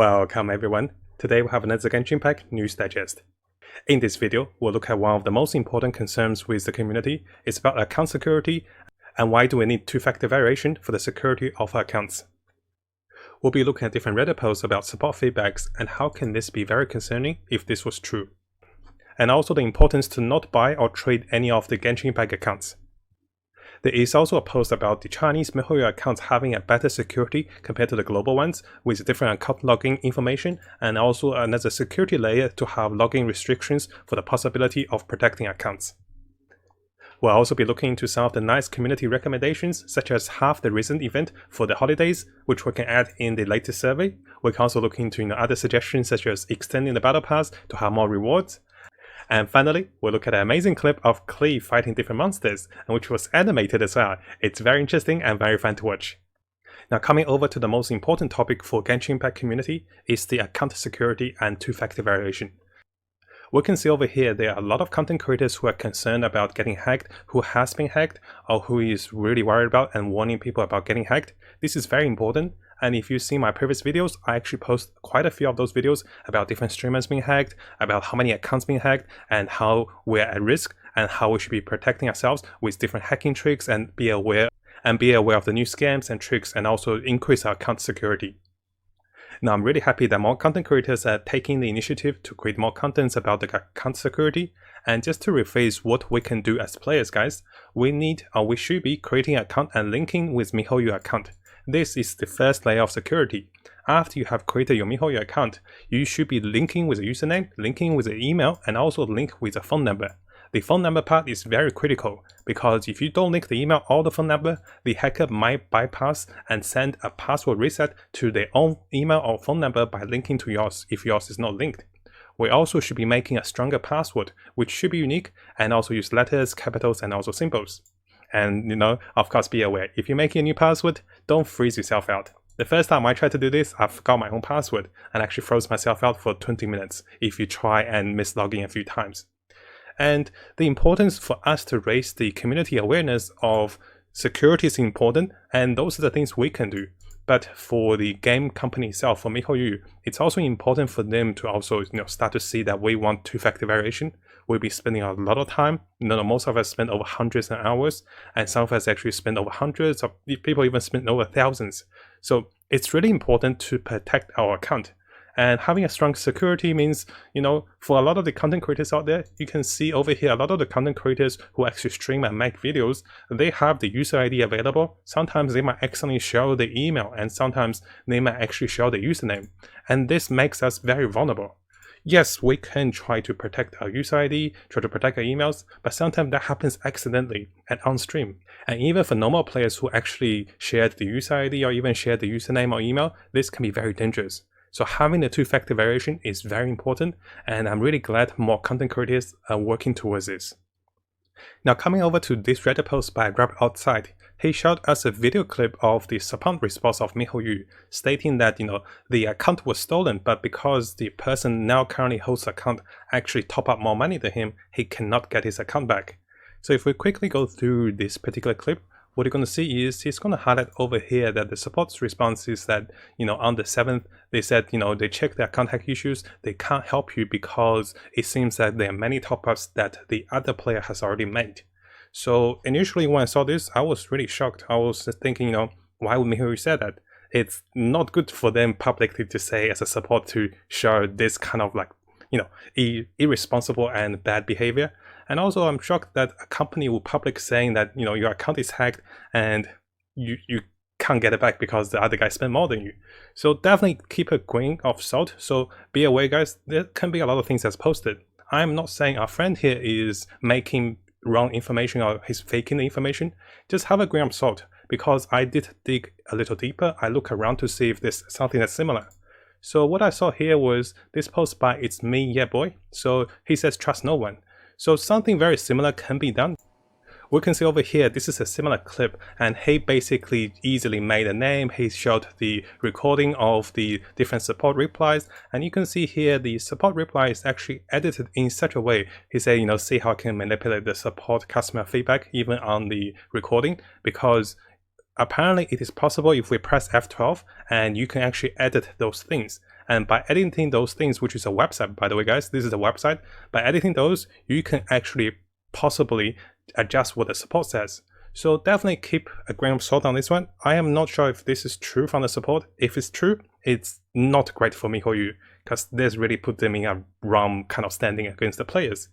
Welcome everyone. Today we have another Genshin Impact News Digest. In this video, we'll look at one of the most important concerns with the community. It's about account security and why do we need two-factor verification for the security of our accounts. We'll be looking at different Reddit posts about support feedbacks and how can this be very concerning if this was true. And also the importance to not buy or trade any of the Genshin Impact accounts. There is also a post about the Chinese MiHoYo accounts having a better security compared to the global ones with different account login information and also another security layer to have login restrictions for the possibility of protecting accounts. We'll also be looking into some of the nice community recommendations such as have the Resin event for the holidays, which we can add in the latest survey. We can also look into other suggestions such as extending the battle pass to have more rewards. And finally, we'll look at an amazing clip of Klee fighting different monsters, and which was animated as well. It's very interesting and very fun to watch. Now coming over to the most important topic for Genshin Impact community is the account security and two-factor verification. We can see over here there are a lot of content creators who are concerned about getting hacked, who has been hacked, or who is really worried about and warning people about getting hacked. This is very important. And if you've seen my previous videos, I actually post quite a few of those videos about different streamers being hacked, about how many accounts being hacked, and how we're at risk, and how we should be protecting ourselves with different hacking tricks and be aware of the new scams and tricks, and also increase our account security. Now I'm really happy that more content creators are taking the initiative to create more contents about the account security. And just to rephrase what we can do as players, guys, we should be creating an account and linking with MiHoYo account. This is the first layer of security. After you have created your MiHoYo account, you should be linking with a username, linking with an email, and also link with a phone number. The phone number part is very critical because if you don't link the email or the phone number, the hacker might bypass and send a password reset to their own email or phone number by linking to yours if yours is not linked. We also should be making a stronger password, which should be unique and also use letters, capitals, and also symbols. And of course, be aware, if you're making a new password, don't freeze yourself out. The first time I tried to do this, I forgot my own password and actually froze myself out for 20 minutes if you try and miss logging a few times. And the importance for us to raise the community awareness of security is important, and those are the things we can do. But for the game company itself, for MiHoYo, it's also important for them to also start to see that we want two-factor verification. We'll be spending a lot of time. Most of us spend over hundreds of hours, and some of us actually spend over hundreds of people, even spend over thousands. So it's really important to protect our account. And having a strong security means, for a lot of the content creators out there, you can see over here, a lot of the content creators who actually stream and make videos, they have the user ID available. Sometimes they might accidentally show the email, and sometimes they might actually show the username. And this makes us very vulnerable. Yes, we can try to protect our user ID, try to protect our emails, but sometimes that happens accidentally and on stream. And even for normal players who actually shared the user ID or even shared the username or email, this can be very dangerous. So having the two-factor verification is very important, and I'm really glad more content creators are working towards this. Now coming over to this Reddit post by Grab Outside, he showed us a video clip of the support response of MiHoYo, stating that the account was stolen, but because the person now currently holds the account actually top up more money than him, he cannot get his account back. So if we quickly go through this particular clip, what you're going to see is he's going to highlight over here that the support's response is that, on the 7th, they said, they checked their account hack issues. They can't help you because it seems that there are many top-ups that the other player has already made. So initially when I saw this, I was really shocked. I was thinking, why would MiHoYo say that? It's not good for them publicly to say as a support to show this kind of irresponsible and bad behavior. And also I'm shocked that a company will public saying that your account is hacked and you can't get it back because the other guy spent more than you. So definitely keep a grain of salt. So be aware, guys, there can be a lot of things that's posted. I'm not saying our friend here is making wrong information or he's faking the information. Just have a grain of salt, because I did dig a little deeper. I look around to see if there's something that's similar. So what I saw here was this post by ItsMeYahBoy. So he says trust no one. So something very similar can be done. We can see over here, this is a similar clip, and he basically easily made a name. He showed the recording of the different support replies, and you can see here the support reply is actually edited in such a way. He said, see how I can manipulate the support customer feedback even on the recording, because apparently it is possible if we press F12 and you can actually edit those things. And by editing those things, which is a website, by the way, guys, this is a website. By editing those, you can actually possibly adjust what the support says. So definitely keep a grain of salt on this one. I am not sure if this is true from the support. If it's true, it's not great for MiHoYo, because this really put them in a wrong kind of standing against the players.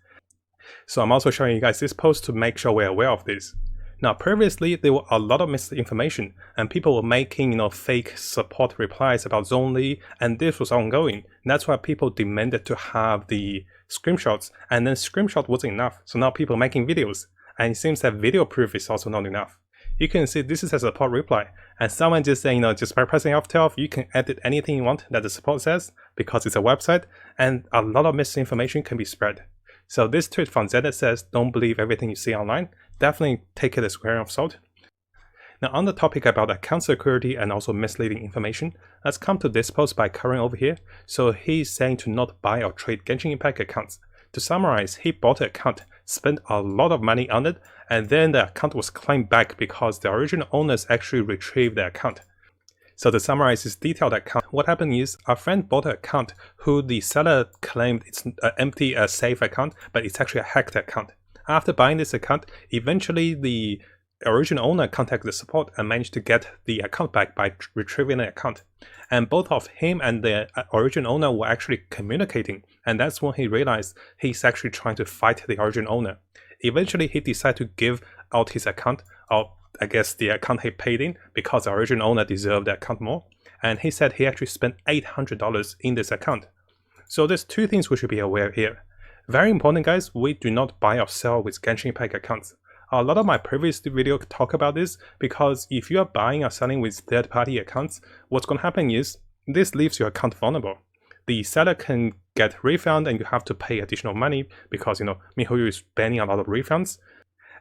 So I'm also showing you guys this post to make sure we're aware of this. Now previously there were a lot of misinformation and people were making fake support replies about Zoniiet, and this was ongoing. That's why people demanded to have the screenshots, and then screenshot wasn't enough. So now people are making videos, and it seems that video proof is also not enough. You can see this is a support reply, and someone just saying, just by pressing F12, you can edit anything you want that the support says, because it's a website, and a lot of misinformation can be spread. So this tweet from Zeniiet says, don't believe everything you see online. Definitely take it as a grain of salt. Now on the topic about account security and also misleading information, let's come to this post by Karen over here. So he's saying to not buy or trade Genshin Impact accounts. To summarize, he bought an account, spent a lot of money on it, and then the account was claimed back because the original owners actually retrieved the account. So to summarize this detailed account, what happened is our friend bought an account who the seller claimed it's an empty safe account, but it's actually a hacked account. After buying this account, eventually the original owner contacted the support and managed to get the account back by retrieving the account. And both of him and the original owner were actually communicating, and that's when he realized he's actually trying to fight the original owner. Eventually he decided to give out his account, or I guess the account he paid in, because the original owner deserved the account more. And he said he actually spent $800 in this account. So there's two things we should be aware here. Very important, guys, we do not buy or sell with Genshin Impact accounts. A lot of my previous video talk about this, because if you are buying or selling with third-party accounts, what's going to happen is this leaves your account vulnerable. The seller can get refund and you have to pay additional money because MiHoYo is banning a lot of refunds.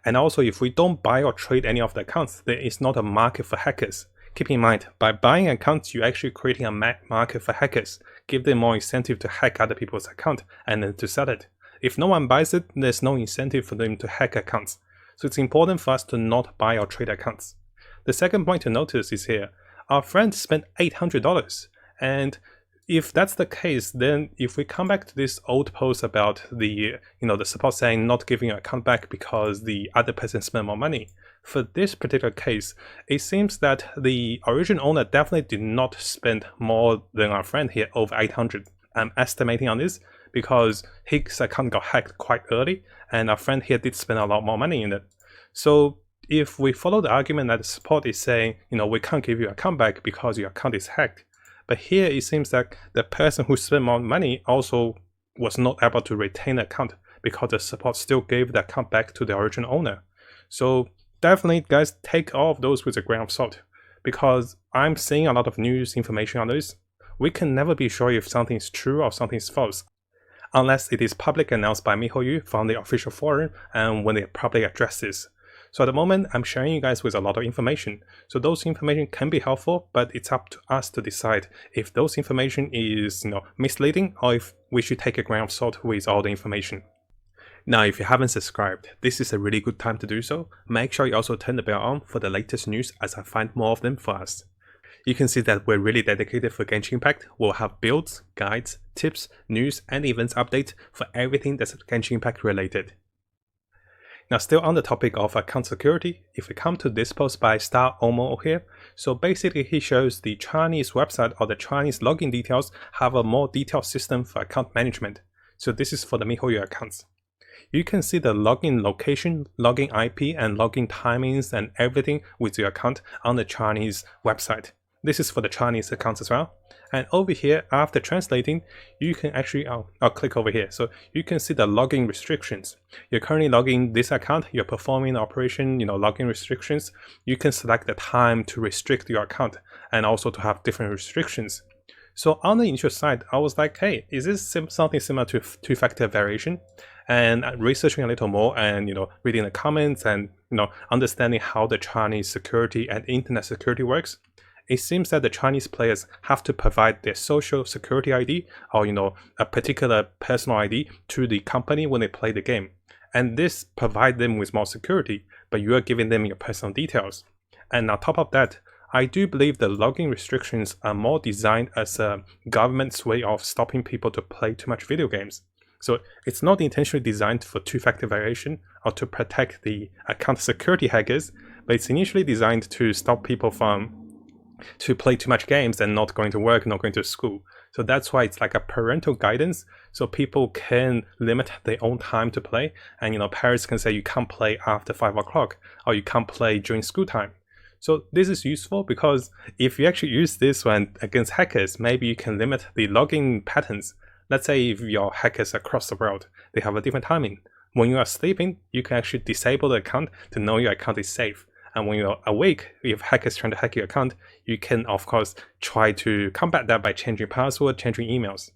And also, if we don't buy or trade any of the accounts, there is not a market for hackers. Keep in mind, by buying accounts, you're actually creating a market for hackers. Give them more incentive to hack other people's account and then to sell it. If no one buys it, there's no incentive for them to hack accounts. So it's important for us to not buy or trade accounts. The second point to notice is here, our friend spent $800. And if that's the case, then if we come back to this old post about the the support saying not giving your account back because the other person spent more money, for this particular case, it seems that the original owner definitely did not spend more than our friend here, over 800. I'm estimating on this because his account got hacked quite early, and our friend here did spend a lot more money in it. So if we follow the argument that the support is saying, we can't give you a account back because your account is hacked, but here it seems that the person who spent more money also was not able to retain the account because the support still gave the account back to the original owner. So definitely, guys, take all of those with a grain of salt, because I'm seeing a lot of news information on this. We can never be sure if something is true or something is false, unless it is public announced by MiHoYo from the official forum and when they publicly address this. So at the moment, I'm sharing you guys with a lot of information. So those information can be helpful, but it's up to us to decide if those information is misleading, or if we should take a grain of salt with all the information. Now, if you haven't subscribed, this is a really good time to do so. Make sure you also turn the bell on for the latest news as I find more of them for us. You can see that we're really dedicated for Genshin Impact. We'll have builds, guides, tips, news, and events updates for everything that's Genshin Impact related. Now, still on the topic of account security, if we come to this post by Staromoon here, so basically he shows the Chinese website or the Chinese login details have a more detailed system for account management. So this is for the MiHoYo accounts. You can see the login location, login IP, and login timings and everything with your account on the Chinese website. This is for the Chinese accounts as well. And over here, after translating, you can actually, I'll click over here. So you can see the login restrictions. You're currently logging this account, you're performing the operation, login restrictions. You can select the time to restrict your account and also to have different restrictions. So on the initial side, I was like, hey, is this something similar to two-factor variation? And researching a little more and, reading the comments and, understanding how the Chinese security and internet security works, it seems that the Chinese players have to provide their social security ID or, a particular personal ID to the company when they play the game. And this provides them with more security, but you are giving them your personal details. And on top of that, I do believe the login restrictions are more designed as a government's way of stopping people to play too much video games. So it's not intentionally designed for two-factor verification or to protect the account security hackers, but it's initially designed to stop people from to play too much games and not going to work, not going to school. So that's why it's like a parental guidance, so people can limit their own time to play. And parents can say you can't play after 5 o'clock, or you can't play during school time. So this is useful because if you actually use this one against hackers, maybe you can limit the login patterns. Let's say if your hackers across the world, they have a different timing. When you are sleeping, you can actually disable the account to know your account is safe. And when you're awake, if hackers trying to hack your account, you can of course try to combat that by changing password, changing emails.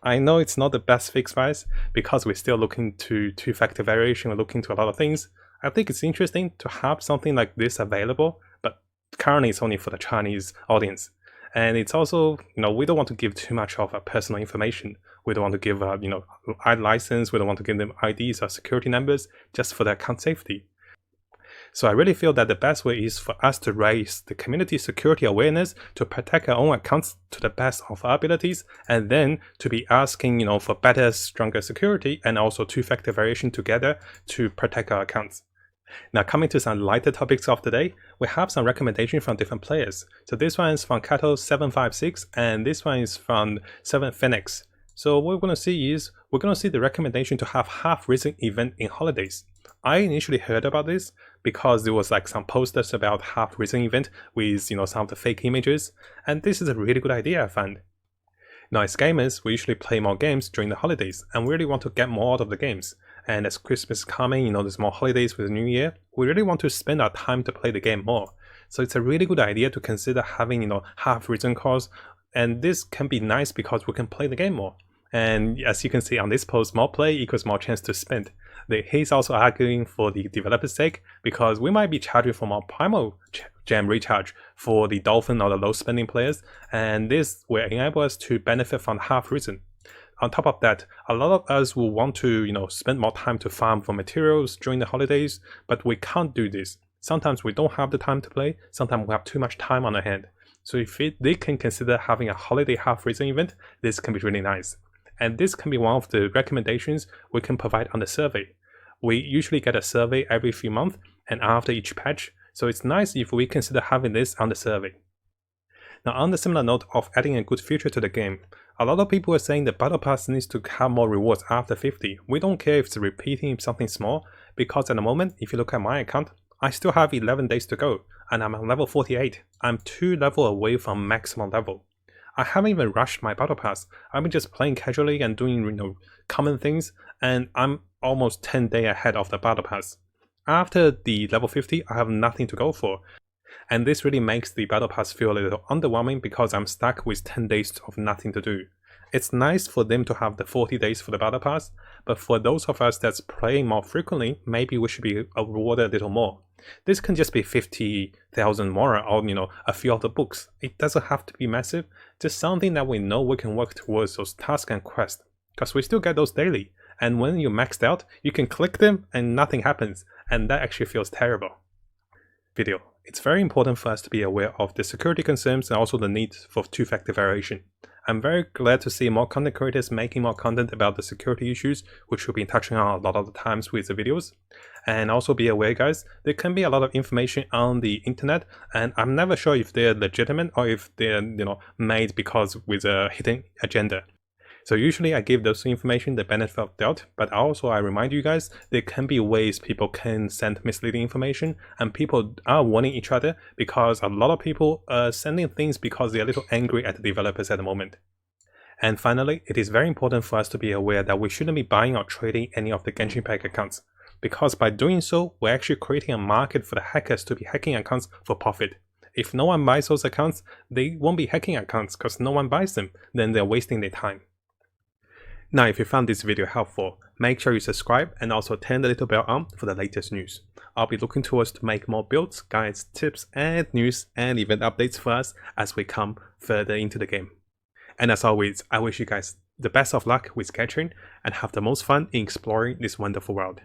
I know it's not the best fix, guys, because we're still looking to two-factor verification, we're looking to a lot of things. I think it's interesting to have something like this available, but currently it's only for the Chinese audience. And it's also, we don't want to give too much of personal information. We don't want to give, license, we don't want to give them IDs or security numbers just for their account safety. So I really feel that the best way is for us to raise the community security awareness to protect our own accounts to the best of our abilities, and then to be asking, for better, stronger security and also two-factor verification together to protect our accounts. Now, coming to some lighter topics of the day, we have some recommendations from different players. So this one is from Kato756 and this one is from servantphoenix. So what we're going to see is, we're going to see the recommendation to have half Resin event in holidays. I initially heard about this because there was like some posters about half Resin event with some of the fake images, and this is a really good idea, I found. Now, as gamers, we usually play more games during the holidays and we really want to get more out of the games. And as Christmas is coming, there's more holidays with the new year, we really want to spend our time to play the game more. So it's a really good idea to consider having half Resin cores, and this can be nice because we can play the game more. And as you can see on this post, more play equals more chance to spend. He's also arguing for the developer's sake because we might be charging for more primal gem recharge for the dolphin or the low spending players, and this will enable us to benefit from half Resin. On top of that, a lot of us will want to spend more time to farm for materials during the holidays, but we can't do this. Sometimes we don't have the time to play, sometimes we have too much time on our hand. So if they can consider having a holiday half Resin event, this can be really nice. And this can be one of the recommendations we can provide on the survey. We usually get a survey every few months and after each patch, so it's nice if we consider having this on the survey. Now, on the similar note of adding a good feature to the game, a lot of people are saying the Battle Pass needs to have more rewards after 50. We don't care if it's repeating something small, because at the moment, if you look at my account, I still have 11 days to go, and I'm on level 48. I'm 2 levels away from maximum level. I haven't even rushed my Battle Pass. I've been just playing casually and doing common things, and I'm almost 10 days ahead of the Battle Pass. After the level 50, I have nothing to go for. And this really makes the Battle Pass feel a little underwhelming because I'm stuck with 10 days of nothing to do. It's nice for them to have the 40 days for the Battle Pass, but for those of us that's playing more frequently, maybe we should be rewarded a little more. This can just be 50,000 more or a few of the books. It doesn't have to be massive, just something that we know we can work towards those tasks and quests, because we still get those daily. And when you're maxed out, you can click them and nothing happens, and that actually feels terrible. Video. It's very important for us to be aware of the security concerns and also the need for two-factor verification. I'm very glad to see more content creators making more content about the security issues, which we've been touching on a lot of the times with the videos. And also be aware, guys, there can be a lot of information on the internet, and I'm never sure if they're legitimate or if they're made because with a hidden agenda. So usually I give those information the benefit of doubt, but also I remind you guys, there can be ways people can send misleading information, and people are warning each other because a lot of people are sending things because they're a little angry at the developers at the moment. And finally, it is very important for us to be aware that we shouldn't be buying or trading any of the Genshin Impact accounts, because by doing so, we're actually creating a market for the hackers to be hacking accounts for profit. If no one buys those accounts, they won't be hacking accounts because no one buys them, then they're wasting their time. Now, if you found this video helpful, make sure you subscribe and also turn the little bell on for the latest news. I'll be looking towards to make more builds, guides, tips, and news and event updates for us as we come further into the game. And as always, I wish you guys the best of luck with Genshin and have the most fun in exploring this wonderful world.